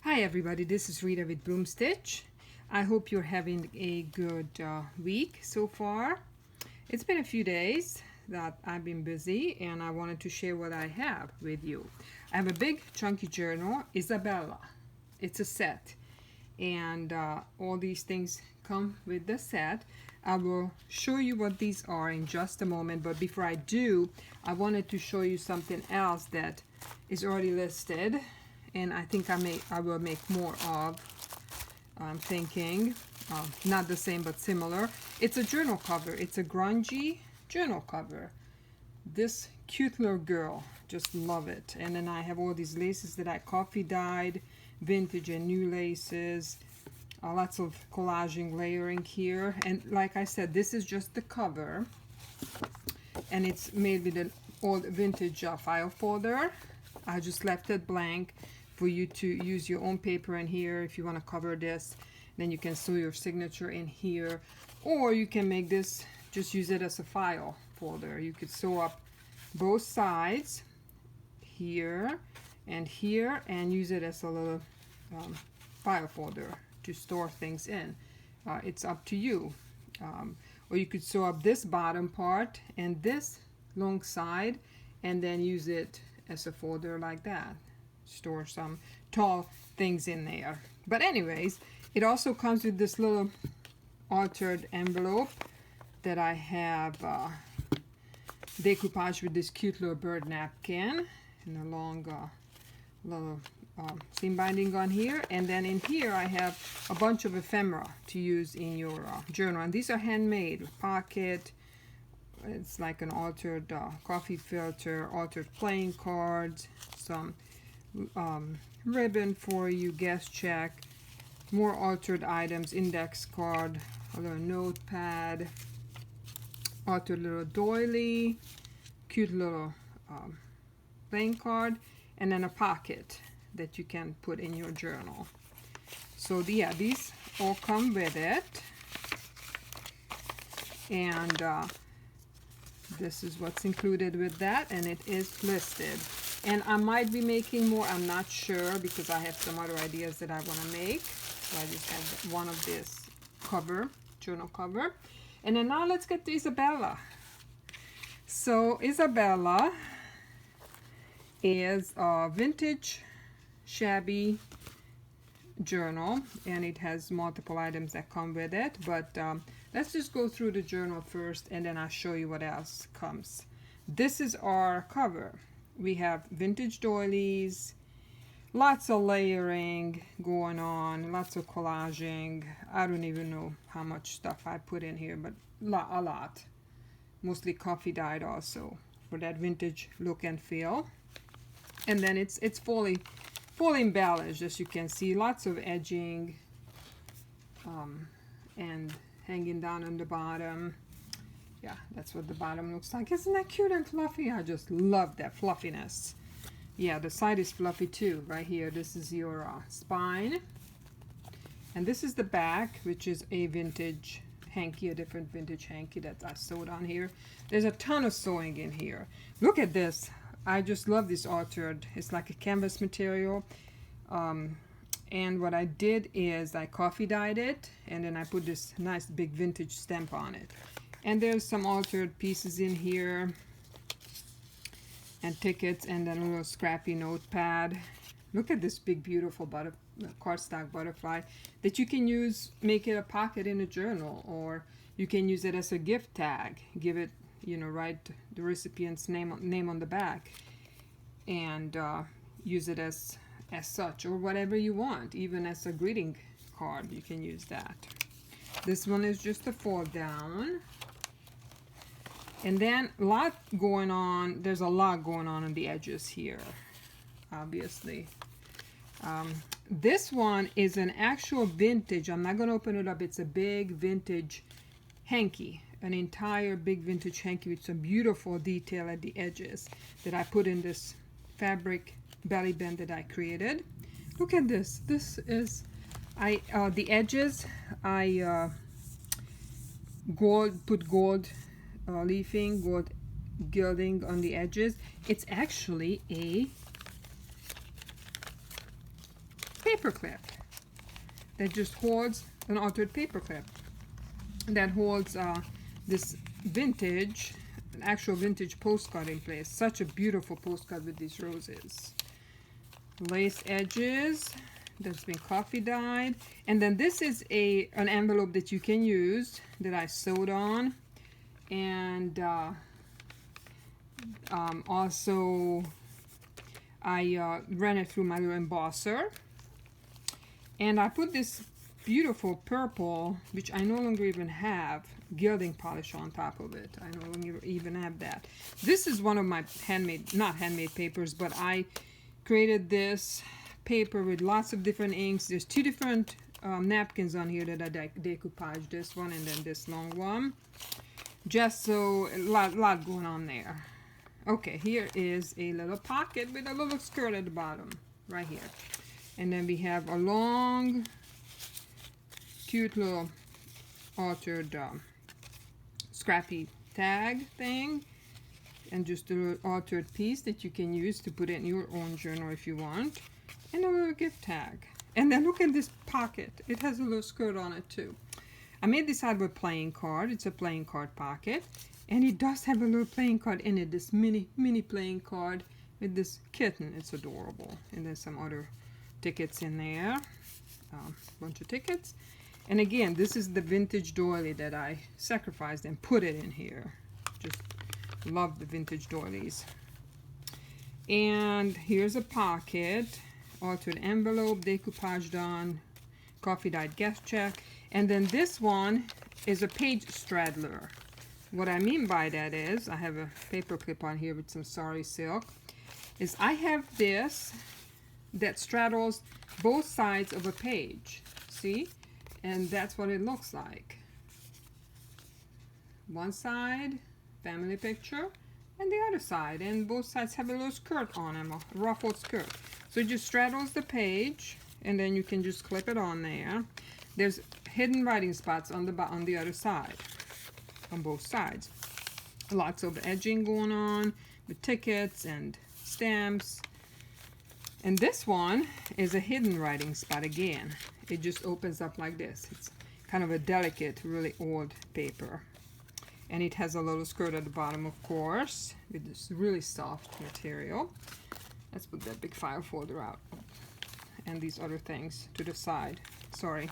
Hi everybody, this is Rita with Broomstitch. I hope you're having a good week so far. It's been a few days that I've been busy and I wanted to share what I have with you. I have a big chunky journal, Isabella. It's a set and all these things come with the set. I will show you what these are in just a moment, but before I do, I wanted to show you something else that is already listed. And I think I will make more of. I'm thinking, not the same but similar. It's a journal cover. It's a grungy journal cover. This cute little girl, just love it. And then I have all these laces that I coffee dyed, vintage and new laces. Lots of collaging, layering here. And like I said, this is just the cover. And it's made with an old vintage file folder. I just left it blank for you to use your own paper in here. If you want to cover this, then you can sew your signature in here, or you can make this, just use it as a file folder. You could sew up both sides here and here and use it as a little file folder to store things in. It's up to you. Or you could sew up this bottom part and this long side and then use it as a folder like that. Store some tall things in there. But anyways, it also comes with this little altered envelope that I have decoupage with this cute little bird napkin and a long little seam binding on here. And then in here I have a bunch of ephemera to use in your journal, and these are handmade. Pocket, it's like an altered coffee filter, altered playing cards, some ribbon for you, guest check, more altered items, index card, a little notepad, altered little doily, cute little playing card, and then a pocket that you can put in your journal. So yeah, these all come with it, and this is what's included with that, and it is listed. And I might be making more, I'm not sure, because I have some other ideas that I want to make. So I just have one of this cover, journal cover. And then now let's get to Isabella. So Isabella is a vintage shabby journal, and it has multiple items that come with it. But let's just go through the journal first, and then I'll show you what else comes. This is our cover. We have vintage doilies, lots of layering going on, lots of collaging. I don't even know how much stuff I put in here, but a lot. Mostly coffee dyed also for that vintage look and feel. And then it's fully embellished, as you can see. Lots of edging and hanging down on the bottom. Yeah, that's what the bottom looks like. Isn't that cute and fluffy? I just love that fluffiness. Yeah, the side is fluffy too. Right here, this is your spine. And this is the back, which is a vintage hanky, a different vintage hanky that I sewed on here. There's a ton of sewing in here. Look at this. I just love this altered. It's like a canvas material. And what I did is I coffee dyed it, and then I put this nice big vintage stamp on it. And there's some altered pieces in here, and tickets, and then a little scrappy notepad. Look at this big, beautiful cardstock butterfly that you can use, make it a pocket in a journal, or you can use it as a gift tag. Give it, write the recipient's name on the back, and use it as such, or whatever you want. Even as a greeting card, you can use that. This one is just a fold down. And then a lot going on. There's a lot going on the edges here, obviously. This one is an actual vintage. I'm not going to open it up. It's a big vintage hanky, an entire big vintage hanky with some beautiful detail at the edges that I put in this fabric belly band that I created. Look at this. This is the edges. I put gold leafing, gold gilding on the edges. It's actually a paper clip that just holds an altered paper clip that holds this vintage, an actual vintage postcard in place. Such a beautiful postcard with these roses. Lace edges that's been coffee dyed. And then this is an envelope that you can use that I sewed on. And also I ran it through my little embosser. And I put this beautiful purple, which I no longer even have, gilding polish on top of it. I no longer even have that. This is one of my handmade, not handmade papers, but I created this paper with lots of different inks. There's two different napkins on here that I decoupage, this one and then this long one. Just so, a lot going on there. Okay, here is a little pocket with a little skirt at the bottom, right here. And then we have a long, cute little altered scrappy tag thing, and just a little altered piece that you can use to put in your own journal if you want, and a little gift tag. And then look at this pocket. It has a little skirt on it too. I made this out of a playing card. It's a playing card pocket, and it does have a little playing card in it, this mini playing card with this kitten. It's adorable. And then some other tickets in there, bunch of tickets. And again, this is the vintage doily that I sacrificed and put it in here. Just love the vintage doilies. And here's a pocket, altered envelope, decoupaged on, coffee dyed guest check. And then this one is a page straddler. What I mean by that is, I have a paper clip on here with some sari silk, is I have this that straddles both sides of a page. See? And that's what it looks like. One side, family picture, and the other side. And both sides have a little skirt on them, a ruffled skirt. So it just straddles the page, and then you can just clip it on there. There's hidden writing spots on the other side, on both sides. Lots of edging going on with tickets and stamps. And this one is a hidden writing spot again. It just opens up like this. It's kind of a delicate, really old paper. And it has a little skirt at the bottom, of course, with this really soft material. Let's put that big file folder out. And these other things to the side. Sorry.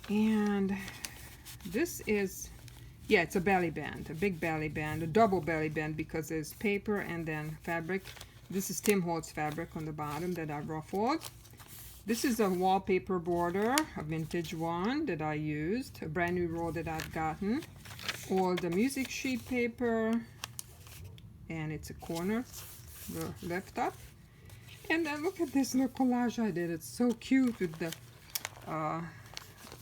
And this is, yeah, it's a belly band, a big belly band, a double belly band because there's paper and then fabric. This is Tim Holtz fabric on the bottom that I ruffled. This is a wallpaper border, a vintage one that I used, a brand new roll that I've gotten. All the music sheet paper, and it's a corner, left up. And then look at this little collage I did. It's so cute with the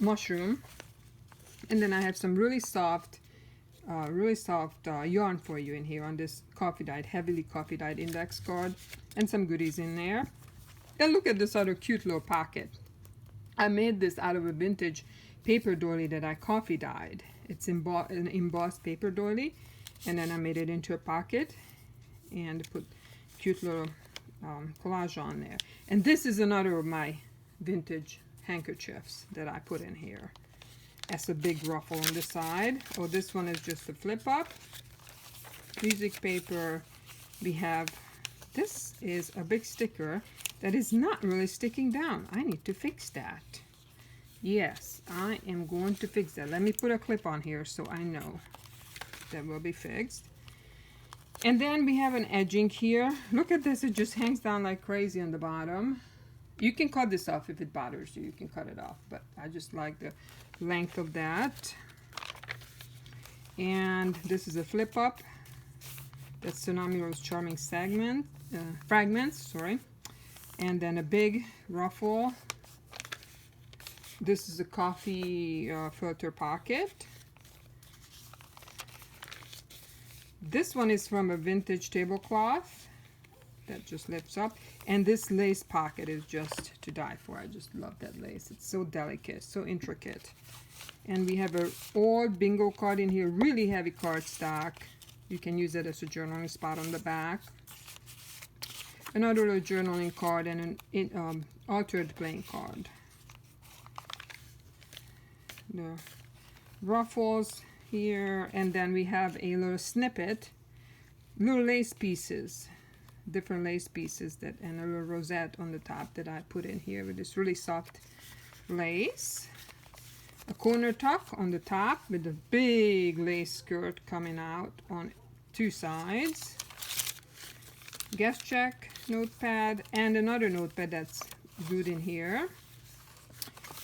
mushroom. And then I have some really soft yarn for you in here on this coffee dyed, heavily coffee dyed index card, and some goodies in there. And look at this other cute little pocket. I made this out of a vintage paper doily that I coffee dyed. It's an embossed paper doily, and then I made it into a pocket and put cute little collage on there. And this is another of my vintage handkerchiefs that I put in here. That's a big ruffle on the side. Oh, this one is just a flip up. Music paper. We have, this is a big sticker that is not really sticking down. I need to fix that. Yes, I am going to fix that. Let me put a clip on here so I know that will be fixed. And then we have an edging here. Look at this, it just hangs down like crazy on the bottom. You can cut this off if it bothers you. You can cut it off, but I just like the length of that. And this is a flip up. That's Tsunami Rose Charming fragments, sorry. And then a big ruffle. This is a coffee filter pocket. This one is from a vintage tablecloth that just lifts up. And this lace pocket is just to die for. I just love that lace. It's so delicate, so intricate. And we have an old bingo card in here, really heavy cardstock. You can use it as a journaling spot on the back. another little journaling card and an altered playing card. The ruffles here, and then we have a little snippet, little lace pieces, different lace pieces, that, and a little rosette on the top that I put in here with this really soft lace. A corner tuck on the top with a big lace skirt coming out on two sides. Guest check notepad and another notepad that's good in here.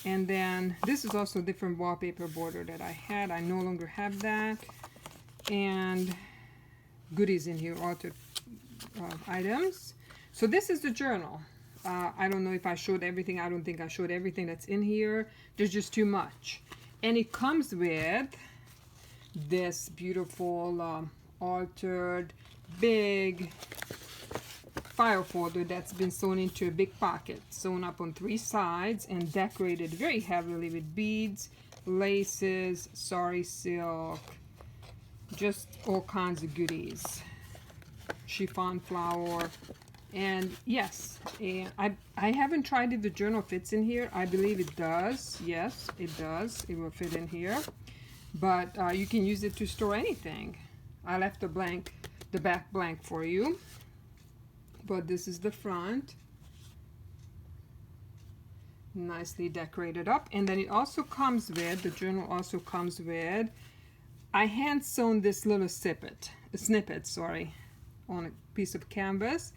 And then this is also a different wallpaper border that I had. I no longer have that. And goodies in here, altered items. So this is the journal. I don't know if I showed everything. I don't think I showed everything that's in here. There's just too much. And it comes with this beautiful altered big file folder that's been sewn into a big pocket, sewn up on three sides and decorated very heavily with beads, laces, sari silk, just all kinds of goodies. Chiffon flower. And yes, and I haven't tried if the journal fits in here. I believe it does. Yes, it does. It will fit in here. But you can use it to store anything. I left the back blank for you. But this is the front. Nicely decorated up. And then it also comes with, the journal also comes with, I hand sewn this little snippet, on a piece of canvas.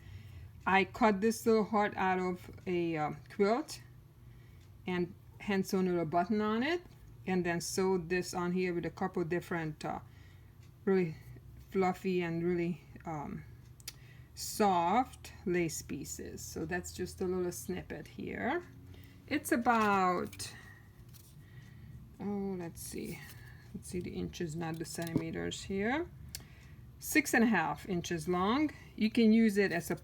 I cut this little heart out of a quilt and hand sewn a little button on it, and then sewed this on here with a couple different really fluffy and really soft lace pieces. So that's just a little snippet here. It's about, oh, let's see the inches, not the centimeters here. 6.5 inches long. You can use it as a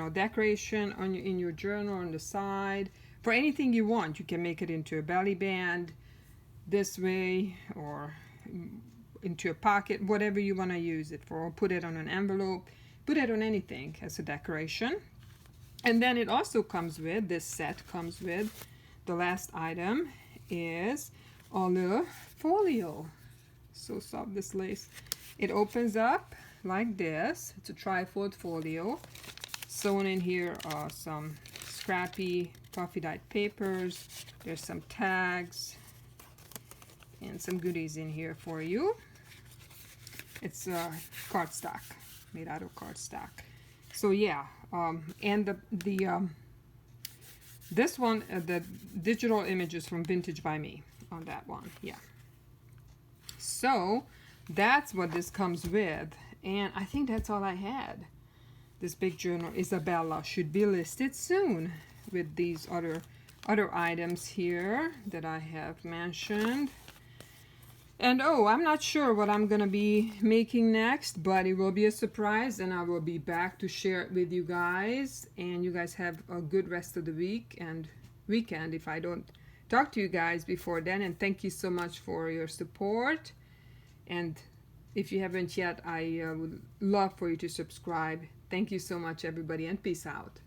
decoration on in your journal on the side for anything you want. You can make it into a belly band this way, or into a pocket, whatever you want to use it for. Or put it on an envelope, put it on anything as a decoration. And then it also comes with, this set comes with, the last item is a little folio. So soft, this lace. It opens up like this. It's a trifold folio. Sewn in here are some scrappy coffee dyed papers. There's some tags and some goodies in here for you. It's cardstock, made out of cardstock. So yeah, and this one, the digital images from Vintage by Me on that one. Yeah. So that's what this comes with, and I think that's all I had. This big journal, Isabella, should be listed soon with these other items here that I have mentioned. And oh, I'm not sure what I'm gonna be making next, but it will be a surprise, and I will be back to share it with you guys. And you guys have a good rest of the week and weekend if I don't talk to you guys before then. And thank you so much for your support. And if you haven't yet, I would love for you to subscribe. Thank you so much, everybody, and peace out.